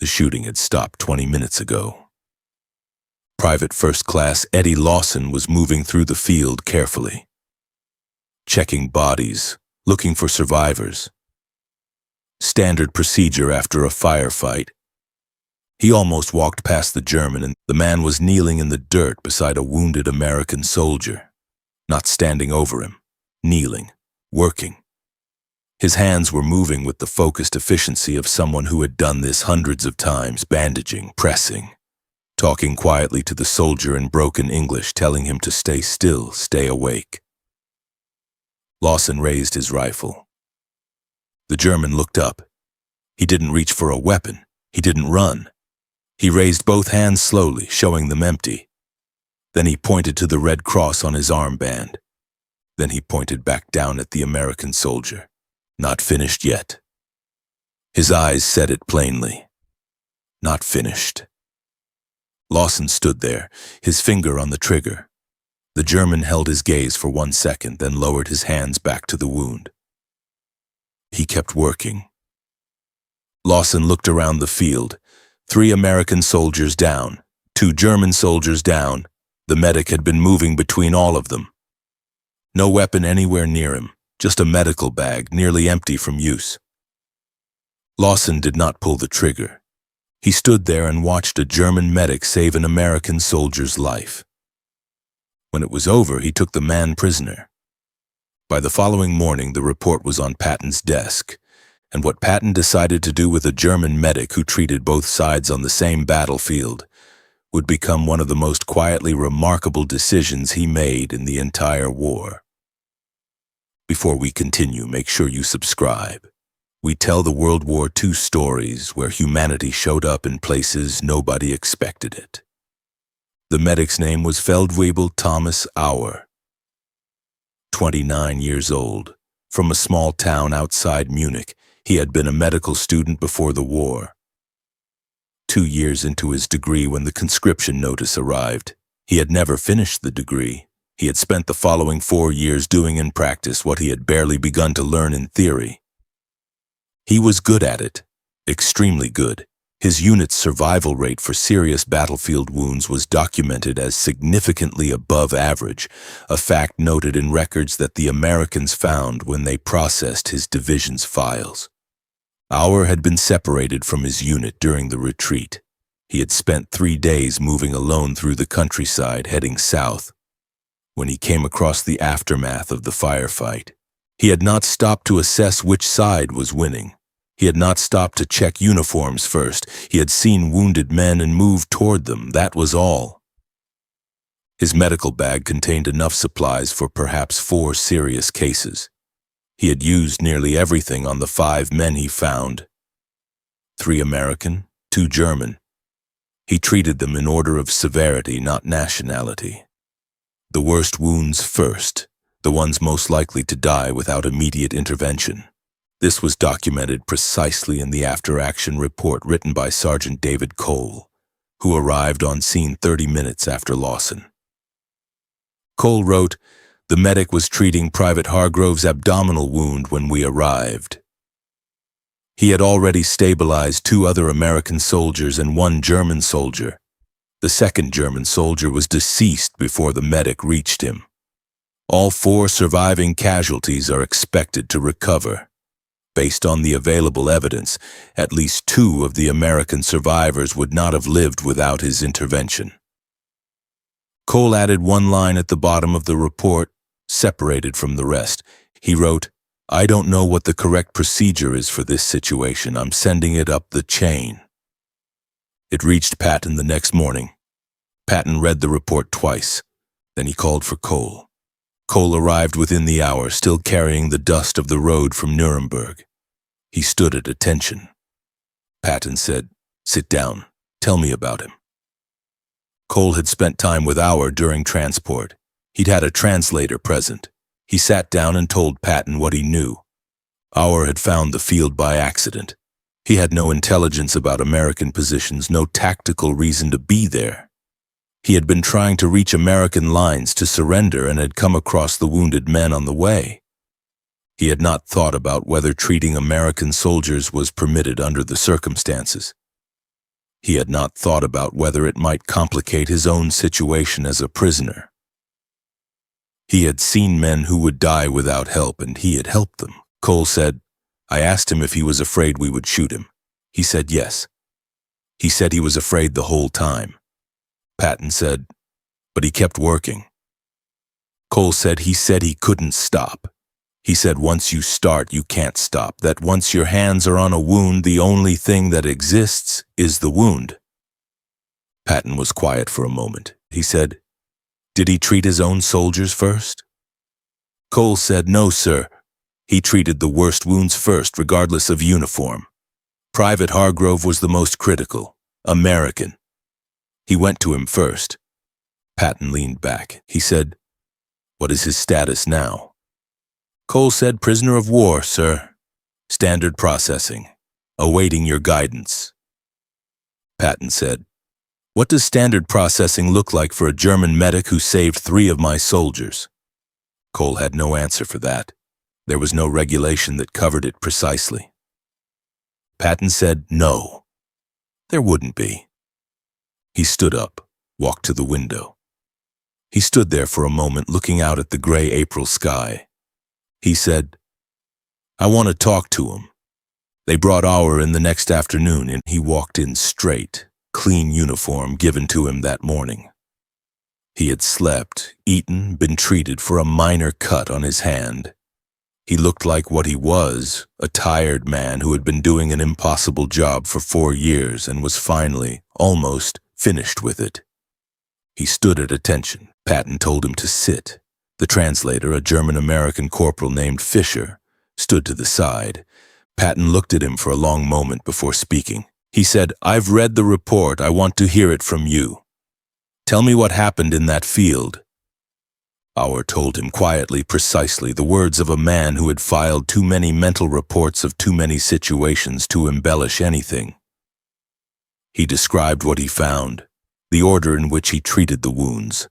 The shooting had stopped 20 minutes ago. Private First Class Eddie Lawson was moving through the field carefully, checking bodies, looking for survivors. Standard procedure after a firefight. He almost walked past the German, and the man was kneeling in the dirt beside a wounded American soldier, not standing over him, kneeling, working. His hands were moving with the focused efficiency of someone who had done this hundreds of times, bandaging, pressing, talking quietly to the soldier in broken English, telling him to stay still, stay awake. Lawson raised his rifle. The German looked up. He didn't reach for a weapon. He didn't run. He raised both hands slowly, showing them empty. Then he pointed to the red cross on his armband. Then he pointed back down at the American soldier. Not finished yet. His eyes said it plainly. Not finished. Lawson stood there, his finger on the trigger. The German held his gaze for 1 second, then lowered his hands back to the wound. He kept working. Lawson looked around the field. 3 American soldiers down, 2 German soldiers down. The medic had been moving between all of them. No weapon anywhere near him, just a medical bag nearly empty from use. Lawson did not pull the trigger. He stood there and watched a German medic save an American soldier's life. When it was over, he took the man prisoner. By the following morning, the report was on Patton's desk, and what Patton decided to do with a German medic who treated both sides on the same battlefield would become one of the most quietly remarkable decisions he made in the entire war. Before we continue, make sure you subscribe. We tell the World War II stories where humanity showed up in places nobody expected it. The medic's name was Feldwebel Thomas Auer. 29 years old, from a small town outside Munich. He had been a medical student before the war. 2 years into his degree when the conscription notice arrived. He had never finished the degree. He had spent the following 4 years doing in practice what he had barely begun to learn in theory. He was good at it, extremely good. His unit's survival rate for serious battlefield wounds was documented as significantly above average, a fact noted in records that the Americans found when they processed his division's files. Auer had been separated from his unit during the retreat. He had spent 3 days moving alone through the countryside, heading south. When he came across the aftermath of the firefight, he had not stopped to assess which side was winning. He had not stopped to check uniforms first. He had seen wounded men and moved toward them. That was all. His medical bag contained enough supplies for perhaps 4 serious cases. He had used nearly everything on the 5 men he found. 3 American, 2 German. He treated them in order of severity, not nationality. The worst wounds first, the ones most likely to die without immediate intervention. This was documented precisely in the after-action report written by Sergeant David Cole, who arrived on scene 30 minutes after Lawson. Cole wrote, "The medic was treating Private Hargrove's abdominal wound when we arrived. He had already stabilized 2 other American soldiers and 1 German soldier. The 2nd German soldier was deceased before the medic reached him. All 4 surviving casualties are expected to recover. Based on the available evidence, at least 2 of the American survivors would not have lived without his intervention." Cole added 1 line at the bottom of the report, separated from the rest. He wrote, "I don't know what the correct procedure is for this situation. I'm sending it up the chain." It reached Patton the next morning. Patton read the report twice. Then he called for Cole. Cole arrived within the hour, still carrying the dust of the road from Nuremberg. He stood at attention. Patton said, "Sit down. Tell me about him." Cole had spent time with Auer during transport. He'd had a translator present. He sat down and told Patton what he knew. Auer had found the field by accident. He had no intelligence about American positions, no tactical reason to be there. He had been trying to reach American lines to surrender and had come across the wounded men on the way. He had not thought about whether treating American soldiers was permitted under the circumstances. He had not thought about whether it might complicate his own situation as a prisoner. He had seen men who would die without help, and he had helped them. Cole said, I asked him if he was afraid we would shoot him. He said yes. He said he was afraid the whole time. Patton said, but he kept working. Cole said he couldn't stop. He said once you start, you can't stop, that once your hands are on a wound, the only thing that exists is the wound. Patton was quiet for a moment. He said, did he treat his own soldiers first? Cole said, no, sir. He treated the worst wounds first, regardless of uniform. Private Hargrove was the most critical, American. He went to him first. Patton leaned back. He said, what is his status now? Cole said, prisoner of war, sir. Standard processing. Awaiting your guidance. Patton said, what does standard processing look like for a German medic who saved 3 of my soldiers? Cole had no answer for that. There was no regulation that covered it precisely. Patton said, no. There wouldn't be. He stood up, walked to the window. He stood there for a moment looking out at the gray April sky. He said, I want to talk to him. They brought Auer in the next afternoon, and he walked in straight, clean uniform given to him that morning. He had slept, eaten, been treated for a minor cut on his hand. He looked like what he was, a tired man who had been doing an impossible job for 4 years and was finally, almost, finished with it. He stood at attention. Patton told him to sit. The translator, a German-American corporal named Fischer, stood to the side. Patton looked at him for a long moment before speaking. He said, I've read the report. I want to hear it from you. Tell me what happened in that field. Auer told him quietly, precisely, the words of a man who had filed too many mental reports of too many situations to embellish anything. He described what he found, the order in which he treated the wounds,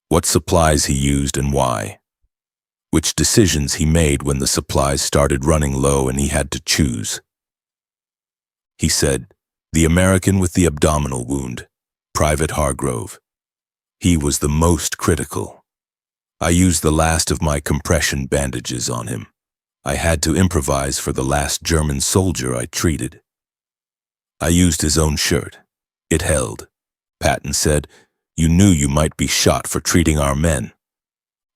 what supplies he used and why, which decisions he made when the supplies started running low and he had to choose. He said, the American with the abdominal wound, Private Hargrove. He was the most critical. I used the last of my compression bandages on him. I had to improvise for the last German soldier I treated. I used his own shirt. It held. Patton said, you knew you might be shot for treating our men.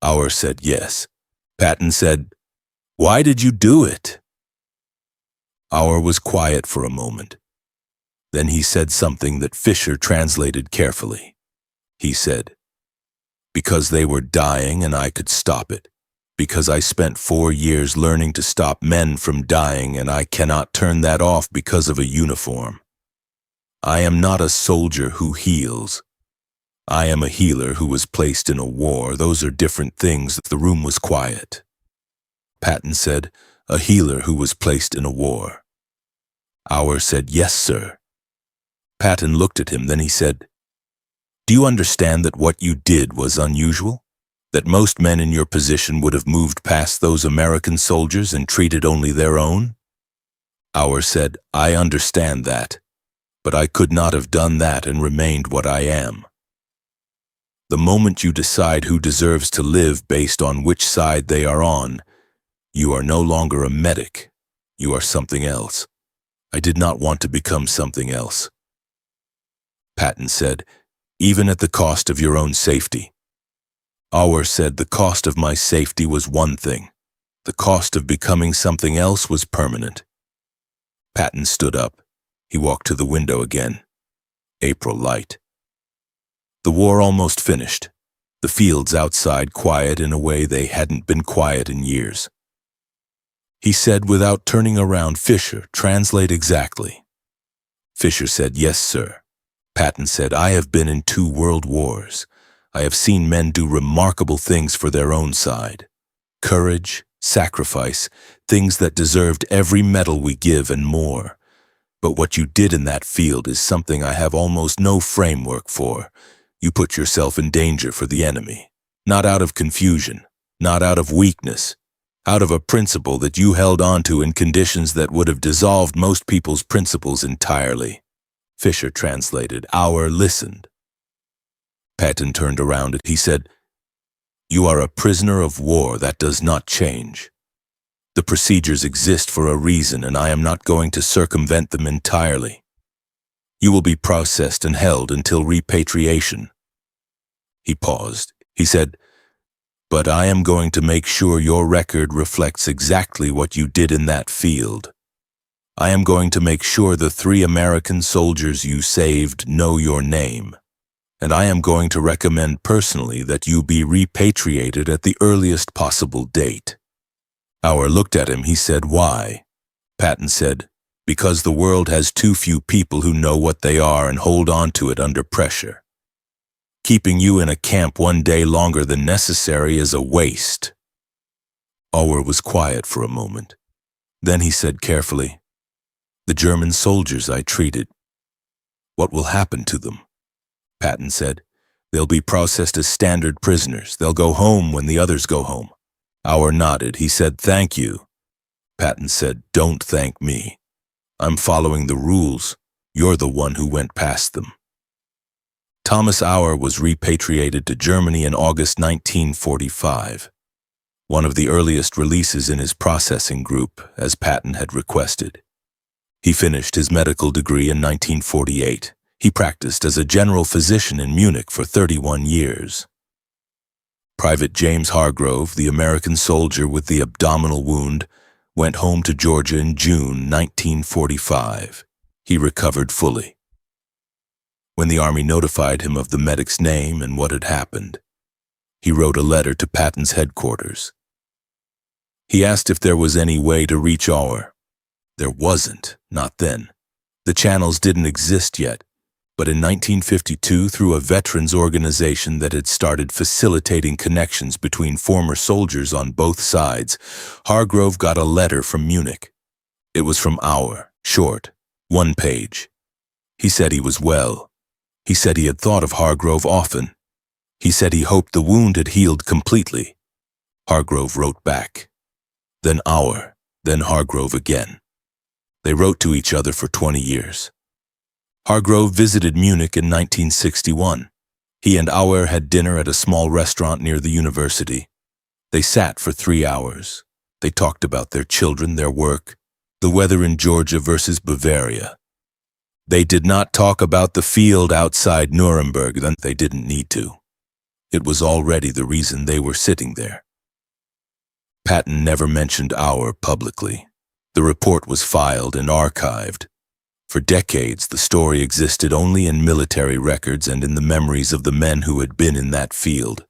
Auer said yes. Patton said, why did you do it? Auer was quiet for a moment. Then he said something that Fischer translated carefully. He said, because they were dying and I could stop it. Because I spent 4 years learning to stop men from dying and I cannot turn that off because of a uniform. I am not a soldier who heals. I am a healer who was placed in a war. Those are different things. The room was quiet. Patton said, a healer who was placed in a war. Auer said, yes, sir. Patton looked at him, then he said, do you understand that what you did was unusual? That most men in your position would have moved past those American soldiers and treated only their own? Auer said, I understand that, but I could not have done that and remained what I am. The moment you decide who deserves to live based on which side they are on, you are no longer a medic. You are something else. I did not want to become something else. Patton said, even at the cost of your own safety. Auer said the cost of my safety was one thing. The cost of becoming something else was permanent. Patton stood up. He walked to the window again. April light. The war almost finished. The fields outside quiet in a way they hadn't been quiet in years. He said without turning around, Fischer, translate exactly. Fischer said, yes, sir. Patton said, I have been in 2 world wars. I have seen men do remarkable things for their own side. Courage, sacrifice, things that deserved every medal we give and more. But what you did in that field is something I have almost no framework for. You put yourself in danger for the enemy. Not out of confusion, not out of weakness, out of a principle that you held on to in conditions that would have dissolved most people's principles entirely. Fisher translated. Auer listened. Patton turned around. He said, "You are a prisoner of war. That does not change. The procedures exist for a reason, and I am not going to circumvent them entirely. You will be processed and held until repatriation." He paused. He said, "But I am going to make sure your record reflects exactly what you did in that field. I am going to make sure the 3 American soldiers you saved know your name. And I am going to recommend personally that you be repatriated at the earliest possible date." Auer looked at him. He said, "Why?" Patton said, "Because the world has too few people who know what they are and hold on to it under pressure. Keeping you in a camp one day longer than necessary is a waste." Auer was quiet for a moment. Then he said carefully, "The German soldiers I treated, what will happen to them?" Patton said, "They'll be processed as standard prisoners. They'll go home when the others go home." Auer nodded. He said, "Thank you." Patton said, "Don't thank me. I'm following the rules. You're the one who went past them." Thomas Auer was repatriated to Germany in August 1945, one of the earliest releases in his processing group, as Patton had requested. He finished his medical degree in 1948. He practiced as a general physician in Munich for 31 years. Private James Hargrove, the American soldier with the abdominal wound, went home to Georgia in June 1945. He recovered fully. When the Army notified him of the medic's name and what had happened, he wrote a letter to Patton's headquarters. He asked if there was any way to reach Auer. There wasn't, not then. The channels didn't exist yet, but in 1952, through a veterans organization that had started facilitating connections between former soldiers on both sides, Hargrove got a letter from Munich. It was from Auer, short, 1 page. He said he was well. He said he had thought of Hargrove often. He said he hoped the wound had healed completely. Hargrove wrote back. Then Auer, then Hargrove again. They wrote to each other for 20 years. Hargrove visited Munich in 1961. He and Auer had dinner at a small restaurant near the university. They sat for 3 hours. They talked about their children, their work, the weather in Georgia versus Bavaria. They did not talk about the field outside Nuremberg, then they didn't need to. It was already the reason they were sitting there. Patton never mentioned Auer publicly. The report was filed and archived. For decades, the story existed only in military records and in the memories of the men who had been in that field.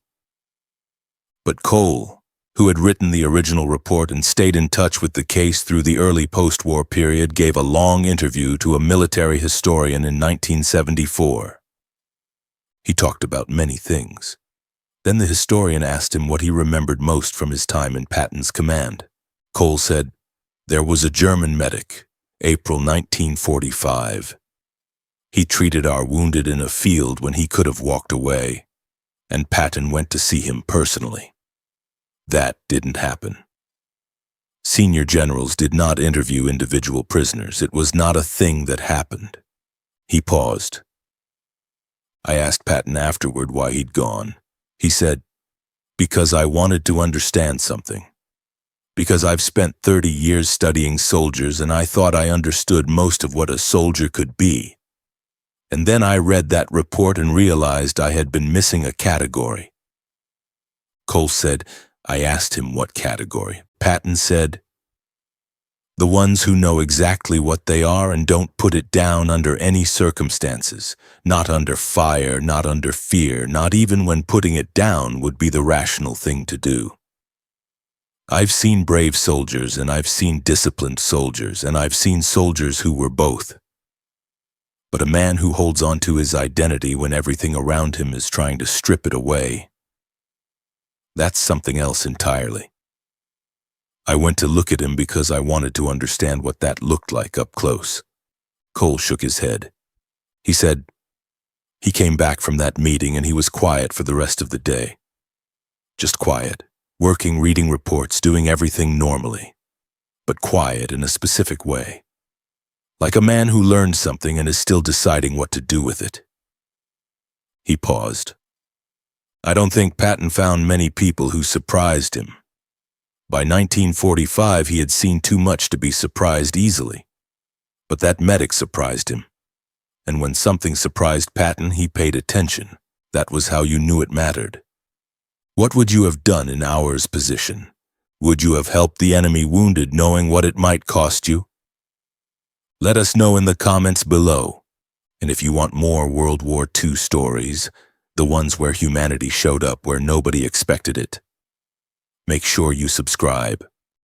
But Cole, who had written the original report and stayed in touch with the case through the early post-war period, gave a long interview to a military historian in 1974. He talked about many things. Then the historian asked him what he remembered most from his time in Patton's command. Cole said, "There was a German medic, April 1945. He treated our wounded in a field when he could have walked away, and Patton went to see him personally. That didn't happen. Senior generals did not interview individual prisoners. It was not a thing that happened." He paused. I asked Patton afterward why he'd gone. He said, "Because I wanted to understand something. Because I've spent 30 years studying soldiers and I thought I understood most of what a soldier could be. And then I read that report and realized I had been missing a category." Cole said, I asked him what category. Patton said, "The ones who know exactly what they are and don't put it down under any circumstances, not under fire, not under fear, not even when putting it down would be the rational thing to do. I've seen brave soldiers and I've seen disciplined soldiers and I've seen soldiers who were both. But a man who holds on to his identity when everything around him is trying to strip it away, that's something else entirely." I went to look at him because I wanted to understand what that looked like up close. Cole shook his head. He said, he came back from that meeting and he was quiet for the rest of the day. Just quiet, working, reading reports, doing everything normally, but quiet in a specific way. like a man who learned something and is still deciding what to do with it. He paused. I don't think Patton found many people who surprised him. By 1945, he had seen too much to be surprised easily. But that medic surprised him. And when something surprised Patton, he paid attention. That was how you knew it mattered. What would you have done in our position? Would you have helped the enemy wounded knowing what it might cost you? Let us know in the comments below. And if you want more World War II stories, the ones where humanity showed up where nobody expected it, make sure you subscribe.